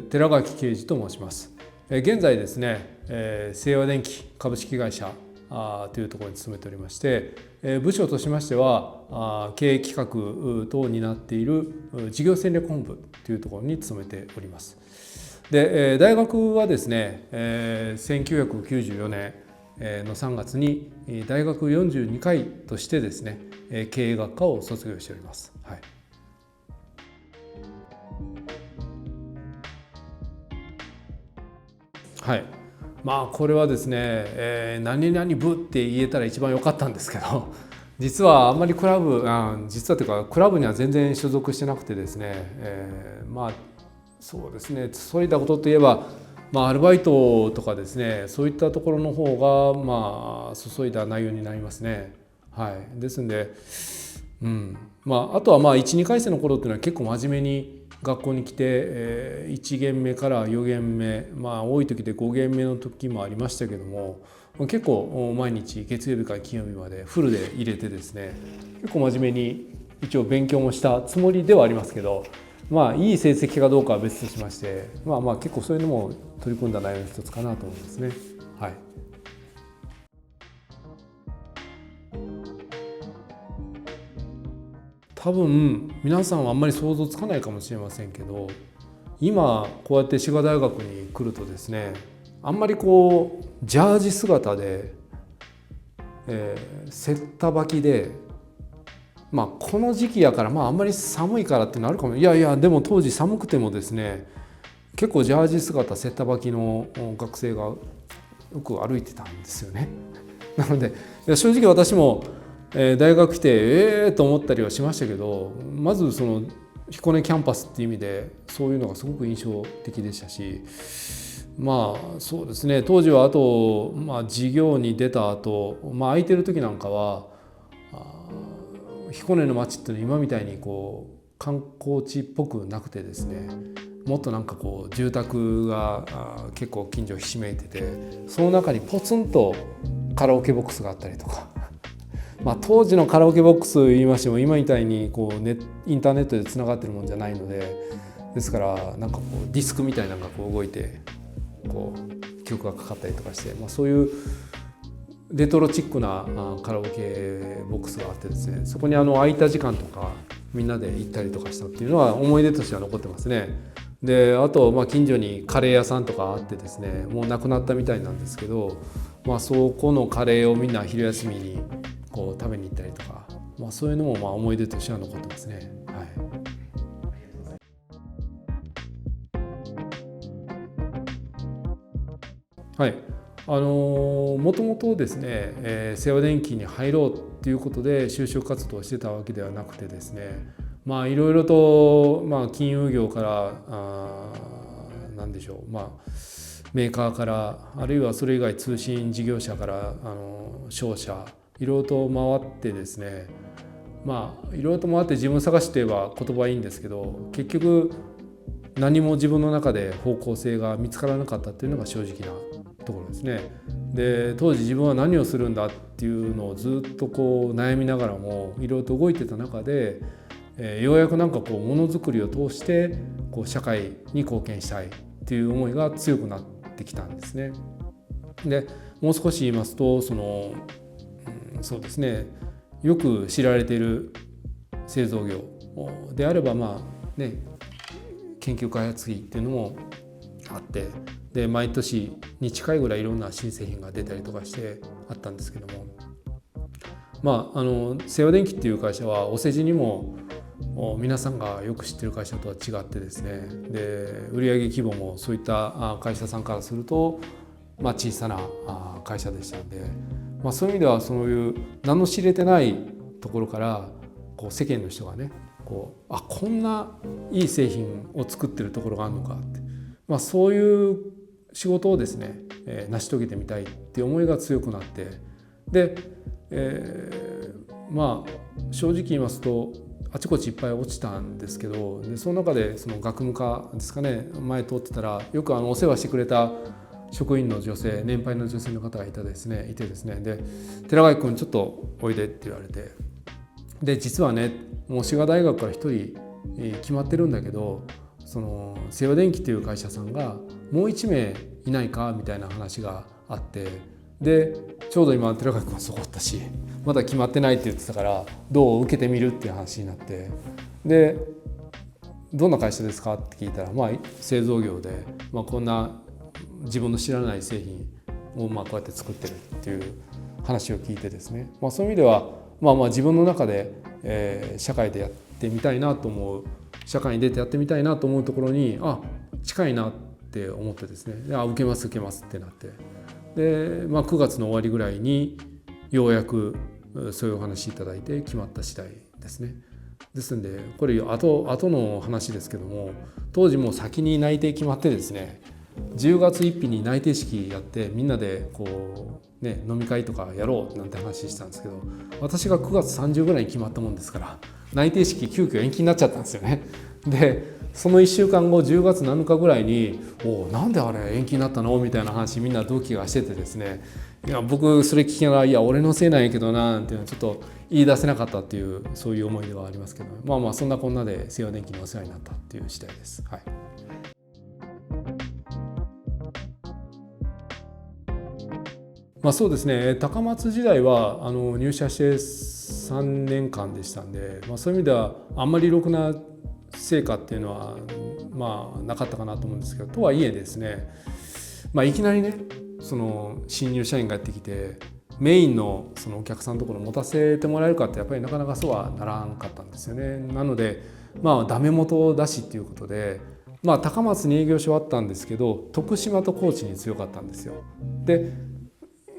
寺垣啓二と申します。現在ですね、清和電機株式会社というところに勤めておりまして、部署としましては経営企画等を担っている事業戦略本部というところに勤めております。で、大学はですね、1994年の3月に大学42回としてですね、経営学科を卒業しております。はい。はい、これはですね、何々部って言えたら一番良かったんですけど、実はあんまり実はというかクラブには全然所属してなくてですね、そうですね、そういったことといえば、アルバイトとかですね、そういったところの方が注いだ内容になりますね。はい、ですんで、あとは1、2回生の頃っていうのは結構真面目に学校に来て、1限目から4限目、多い時で5限目の時もありましたけども、結構毎日月曜日から金曜日までフルで入れてですね、結構真面目に一応勉強もしたつもりではありますけど、いい成績かどうかは別としまして、結構そういうのも取り組んだ内容の一つかなと思いますね。はい。多分皆さんはあんまり想像つかないかもしれませんけど、今こうやって滋賀大学に来るとですね、あんまりジャージ姿で、セッタ履きで、この時期やからあんまり寒いからってなるかも。いやでも当時寒くてもですね、結構ジャージ姿セッタ履きの学生がよく歩いてたんですよね。なので正直私も大学来てと思ったりはしましたけど、まずその彦根キャンパスっていう意味でそういうのがすごく印象的でしたし、そうですね、当時はあと、授業に出た後、空いてる時なんかは彦根の街っていうのは今みたいに観光地っぽくなくてですね、もっと住宅が結構近所ひしめいてて、その中にポツンとカラオケボックスがあったりとか、当時のカラオケボックス言いましても今みたいにインターネットでつながってるもんじゃないので、ですからディスクみたいなのが動いて曲がかかったりとかして、そういうレトロチックなカラオケボックスがあってですね、そこに空いた時間とかみんなで行ったりとかしたっていうのは思い出としては残ってますね。で、あと近所にカレー屋さんとかあってですね、もうなくなったみたいなんですけど、そこのカレーをみんな昼休みに食べに行ったりとか、そういうのも思い出としては残ってますね。はい。もともとですね、清和電機に入ろうっていうことで就職活動をしてたわけではなくてですね、いろいろと、金融業から何でしょう、メーカーから、あるいはそれ以外通信事業者から商社、いろいろと回ってですね、いろいろと回って自分探しといえば言葉はいいんですけど、結局何も自分の中で方向性が見つからなかったっていうのが正直なところですね。で、当時自分は何をするんだっていうのをずっと悩みながらもいろいろと動いてた中で、ようやくものづくりを通して社会に貢献したいっていう思いが強くなってきたんですね。で、もう少し言いますとそうですね、よく知られている製造業であれば研究開発費っていうのもあって、で毎年に近いぐらいいろんな新製品が出たりとかしてあったんですけども、清和電機っていう会社はお世辞にも皆さんがよく知ってる会社とは違ってですね、で売上規模もそういった会社さんからすると小さな会社でしたので、そういう意味ではそういう名の知れてないところから世間の人がね、こんないい製品を作ってるところがあるのかって、そういう仕事をですね、成し遂げてみたいっていう思いが強くなって、で、正直言いますとあちこちいっぱい落ちたんですけど、でその中でその学務課ですかね、前通ってたらよくお世話してくれた職員の女性、年配の女性の方がいてですね、で寺垣君ちょっとおいでって言われて、で実はね、もう滋賀大学から一人決まってるんだけど、その西洋電機という会社さんがもう1名いないかみたいな話があって、でちょうど今寺川君がそこおったし、まだ決まってないって言ってたからどう受けてみるっていう話になって、でどんな会社ですかって聞いたら、製造業で、こんな自分の知らない製品をこうやって作ってるっていう話を聞いてですね、そういう意味では自分の中で、社会でやってみたいなと思う、社会に出てやってみたいなと思うところに近いなって思ってですね、受けますってなって、で、9月の終わりぐらいにようやくそういうお話いただいて決まった次第ですね。ですんでこれ後の話ですけども、当時もう先に内定決まってですね、10月1日に内定式やってみんなで飲み会とかやろうなんて話したんですけど、私が9月30ぐらいに決まったもんですから内定式急遽延期になっちゃったんですよね。でその1週間後10月7日ぐらいになんであれ延期になったのみたいな話みんな同期がしててですね、僕それ聞きながら俺のせいなんやけどななんていうのはちょっと言い出せなかったっていうそういう思いではありますけど、そんなこんなで西洋電機にお世話になったっていう次第です。はい。そうですね、高松時代は入社して3年間でしたんで、そういう意味ではあんまりろくな成果っていうのはなかったかなと思うんですけど、とはいえですね、いきなりねその新入社員がやってきてメインのそのお客さんのところを持たせてもらえるかってやっぱりなかなかそうはならんかったんですよね。なのでダメ元だしっていうことで、高松に営業所はあったんですけど徳島と高知に強かったんですよ。で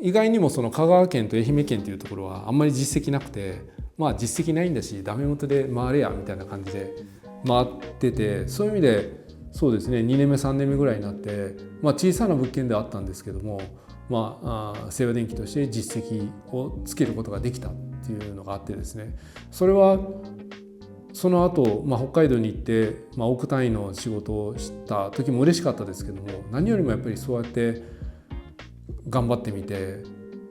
意外にもその香川県と愛媛県というところはあんまり実績なくて、実績ないんだしダメ元で回れやみたいな感じで回ってて、そういう意味でそうですね2年目3年目ぐらいになって、小さな物件ではあったんですけども、西洋電機として実績をつけることができたっていうのがあってですね、それはその後、北海道に行って、億単位の仕事をした時も嬉しかったですけども、何よりもやっぱりそうやって頑張ってみて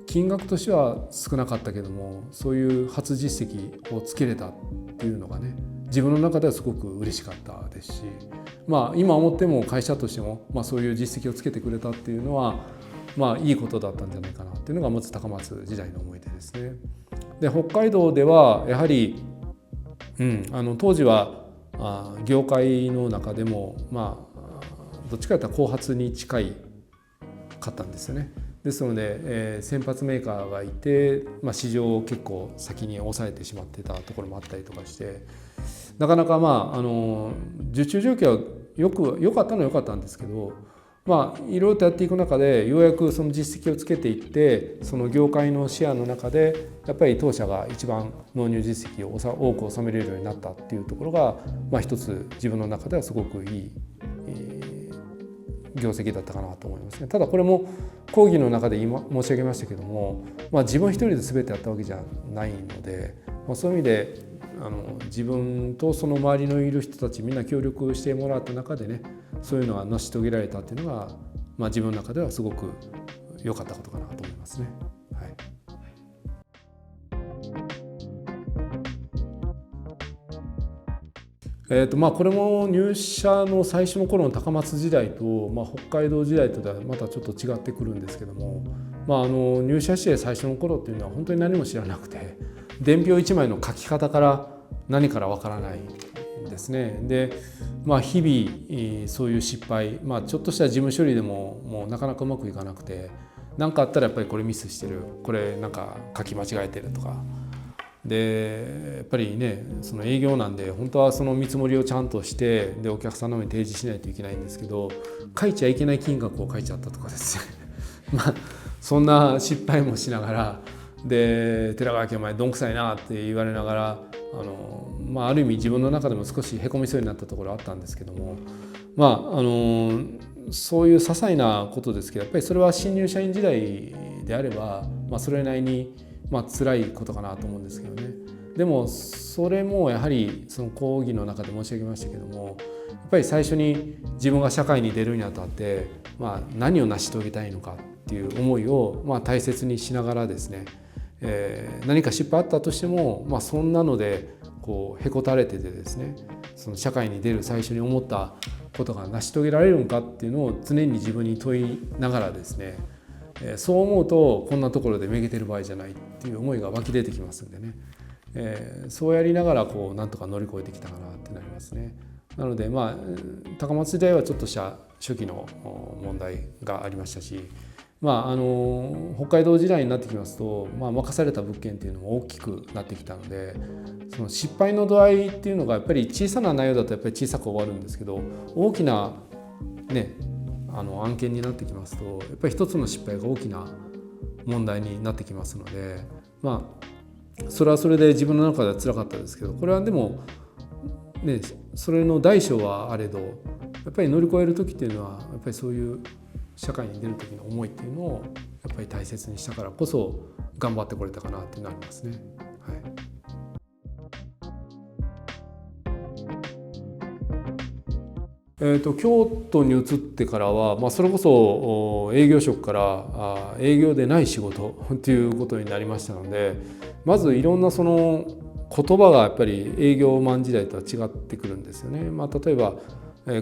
金額としては少なかったけどもそういう初実績をつけれたっていうのがね、自分の中ではすごく嬉しかったですし、今思っても会社としても、そういう実績をつけてくれたっていうのはいいことだったんじゃないかなっていうのがまず高松時代の思い出ですね。で北海道ではやはり、当時は業界の中でもどっちかというと後発に近いかったんですよね。ですので、先発メーカーがいて、市場を結構先に抑えてしまってたところもあったりとかして、なかなか受注状況は良かったのは良かったんですけど、いろいろとやっていく中でようやくその実績をつけていってその業界のシェアの中でやっぱり当社が一番納入実績を多く収めれるようになったっていうところが、一つ自分の中ではすごくいい業績だったかなと思いますね。ただこれも講義の中で今申し上げましたけども、自分一人で全てやったわけじゃないので、そういう意味で自分とその周りのいる人たちみんな協力してもらった中でね、そういうのが成し遂げられたっていうのが、自分の中ではすごく良かったことかなと思いますね。はい。これも入社の最初の頃の高松時代と、北海道時代とではまたちょっと違ってくるんですけども、入社して最初の頃っていうのは本当に何も知らなくて、伝票1枚の書き方から何からわからないんですね。で、日々そういう失敗、ちょっとした事務処理でももうなかなかうまくいかなくて、何かあったらやっぱりこれミスしてる、これなんか書き間違えてるとか。でやっぱりねその営業なんで本当はその見積もりをちゃんとしてでお客さんの前に提示しないといけないんですけど、書いちゃいけない金額を書いちゃったとかですねそんな失敗もしながらで寺川家お前どんくさいなって言われながらある意味自分の中でも少しへこみそうになったところあったんですけども、そういう些細なことですけどやっぱりそれは新入社員時代であれば、それなりに辛いことかなと思うんですけどね。でもそれもやはりその講義の中で申し上げましたけども、やっぱり最初に自分が社会に出るにあたって、何を成し遂げたいのかっていう思いを大切にしながらですね、何か失敗あったとしても、そんなのでこうへこたれててですね、その社会に出る最初に思ったことが成し遂げられるのかっていうのを常に自分に問いながらですね、そう思うとこんなところでめげてる場合じゃないっていう思いが湧き出てきますんでね、そうやりながらこうなんとか乗り越えてきたかなってなりますね。なので高松時代はちょっとした初期の問題がありましたし、北海道時代になってきますと、任された物件っていうのも大きくなってきたので、その失敗の度合いっていうのがやっぱり小さな内容だとやっぱり小さく終わるんですけど、大きなね案件になってきますとやっぱり一つの失敗が大きな問題になってきますので、それはそれで自分の中では辛かったですけど、これはでもね、それの大小はあれどやっぱり乗り越える時っていうのはやっぱりそういう社会に出る時の思いっていうのをやっぱり大切にしたからこそ頑張ってこれたかなってなりますね。京都に移ってからは、それこそ営業職から営業でない仕事っていうことになりましたので、まずいろんなその言葉がやっぱり営業マン時代とは違ってくるんですよね。例えば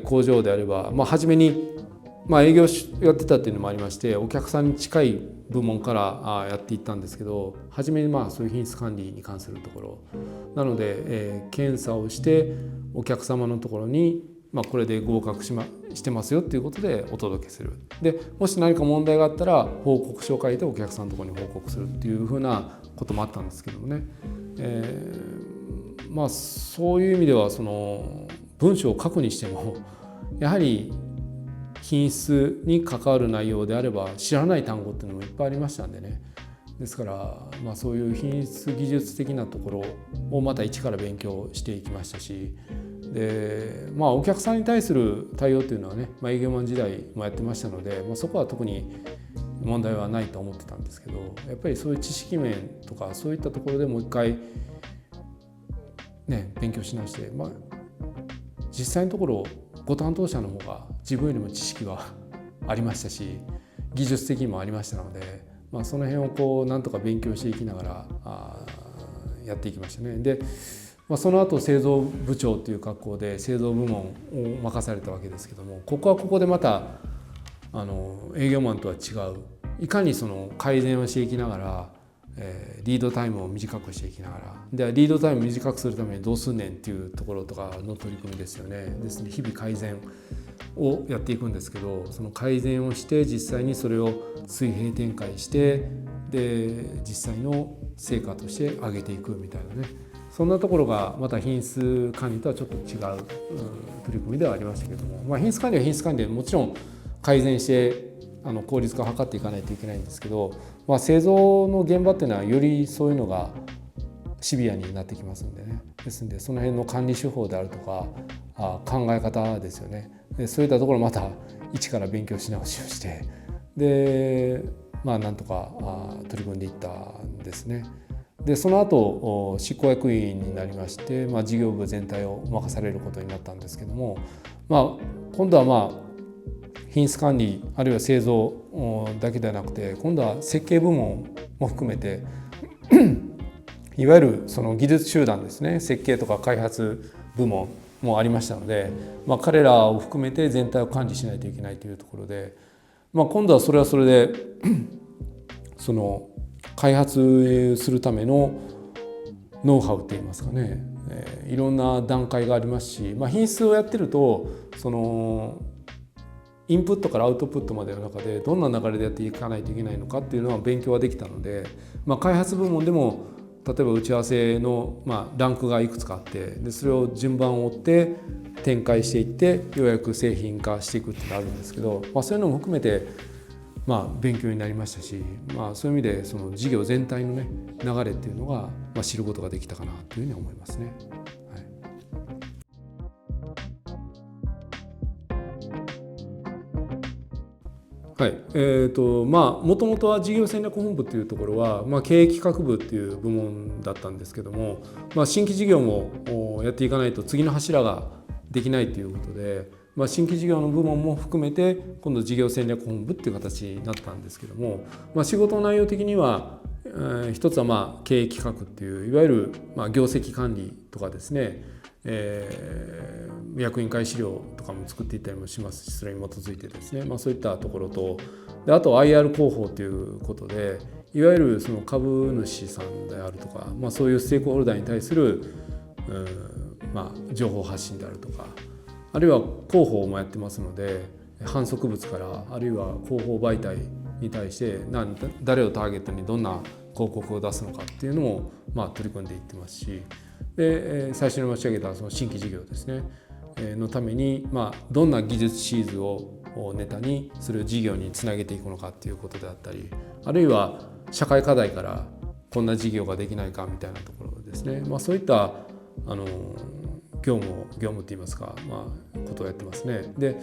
工場であれば、初めに営業やってたっていうのもありまして、お客さんに近い部門からやっていったんですけど、初めにそういう品質管理に関するところなので、検査をしてお客様のところにこれで合格してますよっていうことでお届けする。でもし何か問題があったら報告書を書いてお客さんのところに報告するっていうふうなこともあったんですけどもね、そういう意味ではその文章を書くにしてもやはり品質に関わる内容であれば知らない単語っていうのもいっぱいありましたんでね。ですから、そういう品質技術的なところをまた一から勉強していきましたし、でお客さんに対する対応っていうのはね、営業マン時代もやってましたので、そこは特に問題はないと思ってたんですけど、やっぱりそういう知識面とかそういったところでもう一回ね勉強し直して、実際のところご担当者の方が自分よりも知識はありましたし技術的にもありましたので、その辺をこうなんとか勉強していきながらやっていきましたね。で、その後製造部長という格好で製造部門を任されたわけですけども、ここはここでまた営業マンとは違う、いかにその改善をしていきながら、リードタイムを短くしていきながら、でリードタイムを短くするためにどうすんねんっていうところとかの取り組みですよね。ですので日々改善をやっていくんですけど、その改善をして実際にそれを水平展開してで実際の成果として上げていくみたいなね、そんなところがまた品質管理とはちょっと違う取り組みではありましたけども、品質管理は品質管理でもちろん改善して効率化を図っていかないといけないんですけど、製造の現場っていうのはよりそういうのがシビアになってきますんでね。ですのでその辺の管理手法であるとか考え方ですよね。でそういったところまた一から勉強し直しをしてでなんとか取り組んでいったんですね。でその後執行役員になりまして、事業部全体を任されることになったんですけども、今度は品質管理あるいは製造だけではなくて今度は設計部門も含めていわゆるその技術集団ですね、設計とか開発部門もありましたので、彼らを含めて全体を管理しないといけないというところで、今度はそれはそれでその開発するためのノウハウっていいますかね、いろんな段階がありますし、品質をやってるとそのインプットからアウトプットまでの中でどんな流れでやっていかないといけないのかっていうのは勉強はできたので、開発部門でも例えば打ち合わせのランクがいくつかあってでそれを順番を追って展開していってようやく製品化していくっていうのがあるんですけど、そういうのも含めて勉強になりましたし、そういう意味でその事業全体のね流れっていうのが知ることができたかなというふうに思いますね。はい、もともとは事業戦略本部っていうところは、経営企画部っていう部門だったんですけども、新規事業もやっていかないと次の柱ができないということで、新規事業の部門も含めて今度事業戦略本部っていう形になったんですけども、仕事の内容的には一つは経営企画っていういわゆる業績管理とかですね、役員会資料とかも作っていったりもしますし、それに基づいてですね、そういったところと、であと IR 広報ということで、いわゆるその株主さんであるとか、そういうステークホルダーに対する、情報発信であるとか、あるいは広報もやってますので、販促物からあるいは広報媒体に対して誰をターゲットにどんな広告を出すのかっていうのも取り組んでいってますし、で最初に申し上げたその新規事業ですねのためにどんな技術シーズをネタにそれを事業につなげていくのかっていうことであったり、あるいは社会課題からこんな事業ができないかみたいなところですね、そういった業務っていいますか、ことをやってますね。で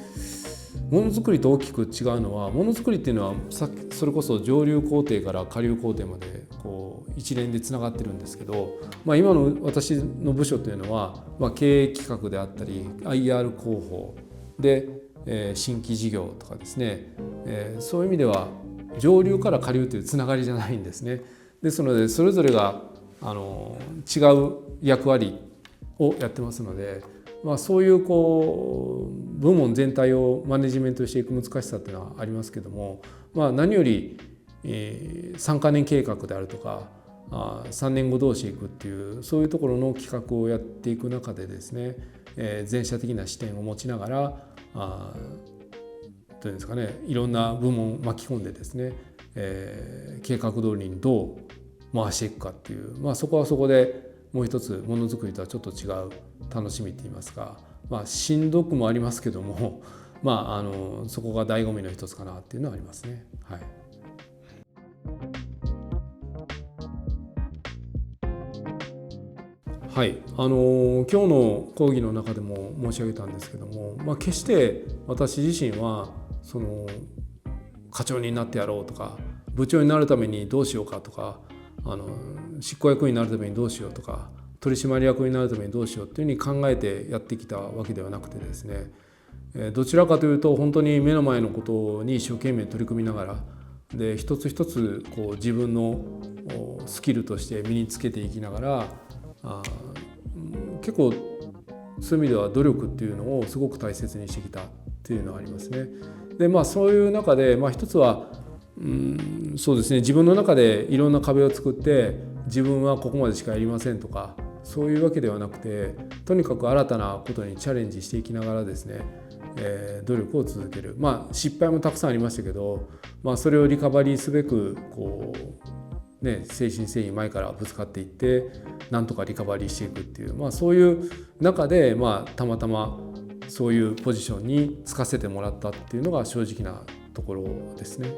ものづくりと大きく違うのは、ものづくりっていうのはそれこそ上流工程から下流工程まで一連でつながってるんですけど、今の私の部署というのは、経営企画であったり IR 広報で、新規事業とかですね、そういう意味では上流から下流というつながりじゃないんですね。ですのでそれぞれが違う役割をやってますので、そういう部門全体をマネジメントしていく難しさっていうのはありますけども、何より3カ年計画であるとか3年後どうしていくっていうそういうところの企画をやっていく中でですね、全社的な視点を持ちながらどういうんですかね、いろんな部門を巻き込んでですね、計画通りにどう回していくかっていう、そこはそこでもう一つものづくりとはちょっと違う楽しみって言いますか、しんどくもありますけども、そこが醍醐味の一つかなっていうのはありますね。はい。はい、今日の講義の中でも申し上げたんですけども、決して私自身はその課長になってやろうとか部長になるためにどうしようかとか執行役員になるためにどうしようとか取締役になるためにどうしようっていうふうに考えてやってきたわけではなくてですね、どちらかというと本当に目の前のことに一生懸命取り組みながらで一つ一つ自分のスキルとして身につけていきながら結構そういう意味では努力っていうのをすごく大切にしてきたっていうのはありますね。でそういう中で一つはそうですね、自分の中でいろんな壁を作って自分はここまでしかやりませんとかそういうわけではなくて、とにかく新たなことにチャレンジしていきながらですね、努力を続ける。失敗もたくさんありましたけど、それをリカバリーすべく誠心誠意前からぶつかっていってなんとかリカバリーしていくっていう、そういう中で、たまたまそういうポジションに就かせてもらったっていうのが正直なところですね。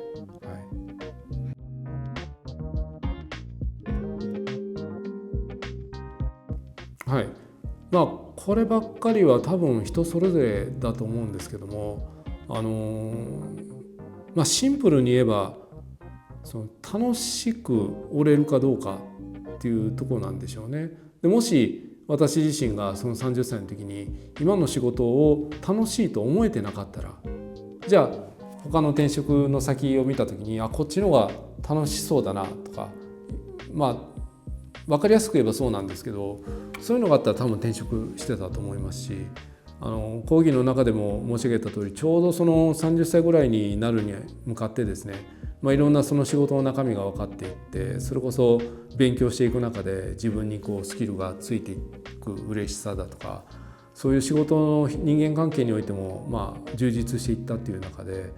はい、こればっかりは多分人それぞれだと思うんですけども、シンプルに言えばその楽しく折れるかどうかっていうところなんでしょうね。でもし私自身がその30歳の時に今の仕事を楽しいと思えてなかったら、じゃあ他の転職の先を見た時にこっちの方が楽しそうだなとか、分かりやすく言えばそうなんですけど、そういうのがあったら多分転職してたと思いますし、講義の中でも申し上げた通りちょうどその30歳ぐらいになるに向かってですね、いろんなその仕事の中身が分かっていって、それこそ勉強していく中で自分にスキルがついていく嬉しさだとか、そういう仕事の人間関係においても充実していったっていう中で、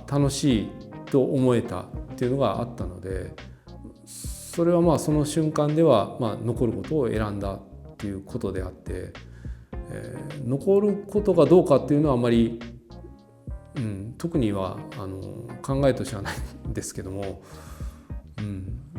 楽しいと思えたっていうのがあったので、それはその瞬間では残ることを選んだっていうことであって、残ることがどうかっていうのはあまり、特には考えとしてはないんですけども、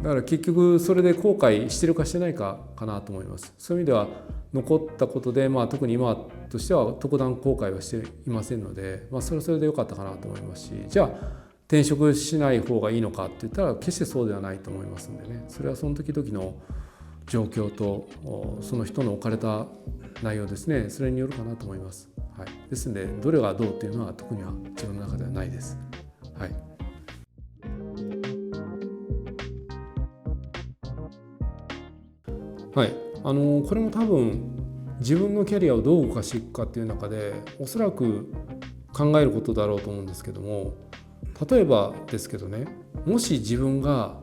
だから結局それで後悔してるかしてないかかなと思います。そういう意味では残ったことで、特に今としては特段後悔はしていませんので、それはそれで良かったかなと思いますし、じゃあ転職しない方がいいのかって言ったら決してそうではないと思いますんでね、それはその時々の状況とその人の置かれた内容ですね、それによるかなと思います。はい、ですのでどれがどうっていうのは特には自分の中ではないです。はい。はい、これも多分自分のキャリアをどう動かしていくかっていう中でおそらく考えることだろうと思うんですけども、例えばですけどね、もし自分が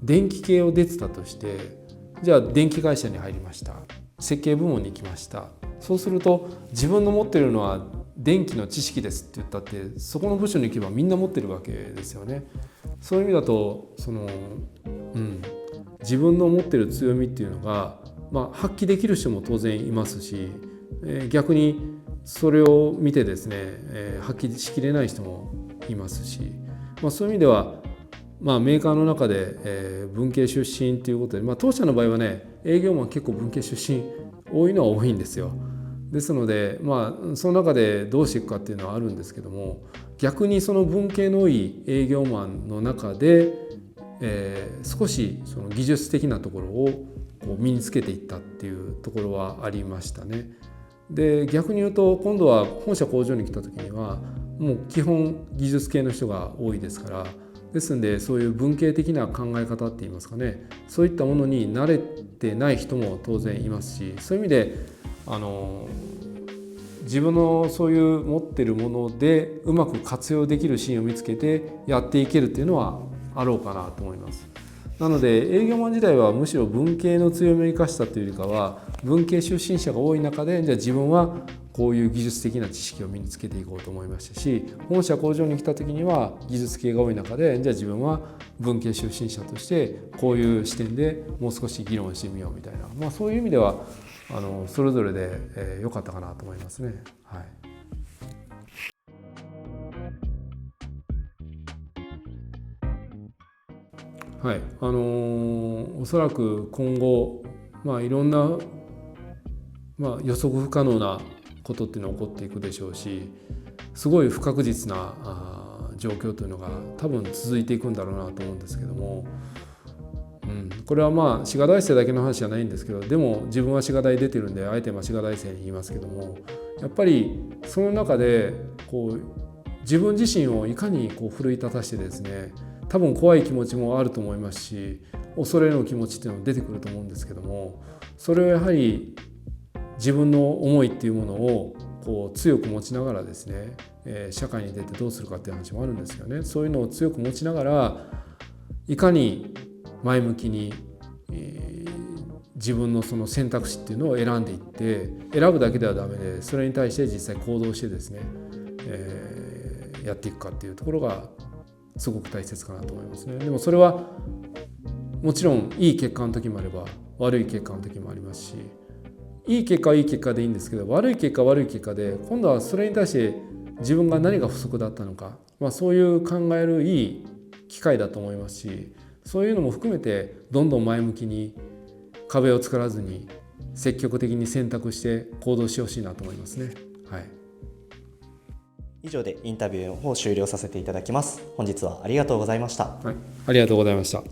電気系を出てたとして、じゃあ電気会社に入りました、設計部門に行きました。そうすると自分の持っているのは電気の知識ですって言ったってそこの部署に行けばみんな持ってるわけですよね。そういう意味だと自分の持ってる強みっていうのが、発揮できる人も当然いますし、逆にそれを見てですね、発揮しきれない人もいますし、そういう意味では、メーカーの中で、文系出身ということで、当社の場合はね営業マン結構文系出身多いのは多いんですよ。ですので、その中でどうしていくかっていうのはあるんですけども、逆にその文系の多い営業マンの中で、少しその技術的なところをこう身につけていったっていうところはありましたね。で逆に言うと今度は本社工場に来た時にはもう基本技術系の人が多いですから、ですのでそういう文系的な考え方っていいますかね、そういったものに慣れてない人も当然いますし、そういう意味で自分のそういう持ってるものでうまく活用できるシーンを見つけてやっていけるっていうのはあろうかなと思います。なので営業マン時代はむしろ文系の強みを生かしたというよりかは、文系出身者が多い中でじゃあ自分はこういう技術的な知識を身につけていこうと思いましたし、本社工場に来た時には技術系が多い中でじゃあ自分は文系出身者としてこういう視点でもう少し議論してみようみたいな、そういう意味ではそれぞれで良かったかなと思いますね。はい。はい、おそらく今後、いろんな、予測不可能なことっていうのは起こっていくでしょうし、すごい不確実な状況というのが多分続いていくんだろうなと思うんですけども、これは滋賀大生だけの話じゃないんですけど、でも自分は滋賀大出てるんであえて滋賀大生に言いますけども、やっぱりその中で自分自身をいかに奮い立たしてですね、多分怖い気持ちもあると思いますし、恐れの気持ちっていうのも出てくると思うんですけども、それをやはり自分の思いっていうものを強く持ちながらですね、社会に出てどうするかっていう話もあるんですよね。そういうのを強く持ちながらいかに前向きに、自分のその選択肢っていうのを選んでいって、選ぶだけではダメでそれに対して実際行動してですね、やっていくかっていうところがすごく大切かなと思いますね。でもそれはもちろんいい結果の時もあれば悪い結果の時もありますし、いい結果はいい結果でいいんですけど、悪い結果は悪い結果で今度はそれに対して自分が何が不足だったのか、そういう考えるいい機会だと思いますし、そういうのも含めてどんどん前向きに壁を作らずに積極的に選択して行動してほしいなと思いますね。はい。以上でインタビューを終了させていただきます。本日はありがとうございました。はい、ありがとうございました。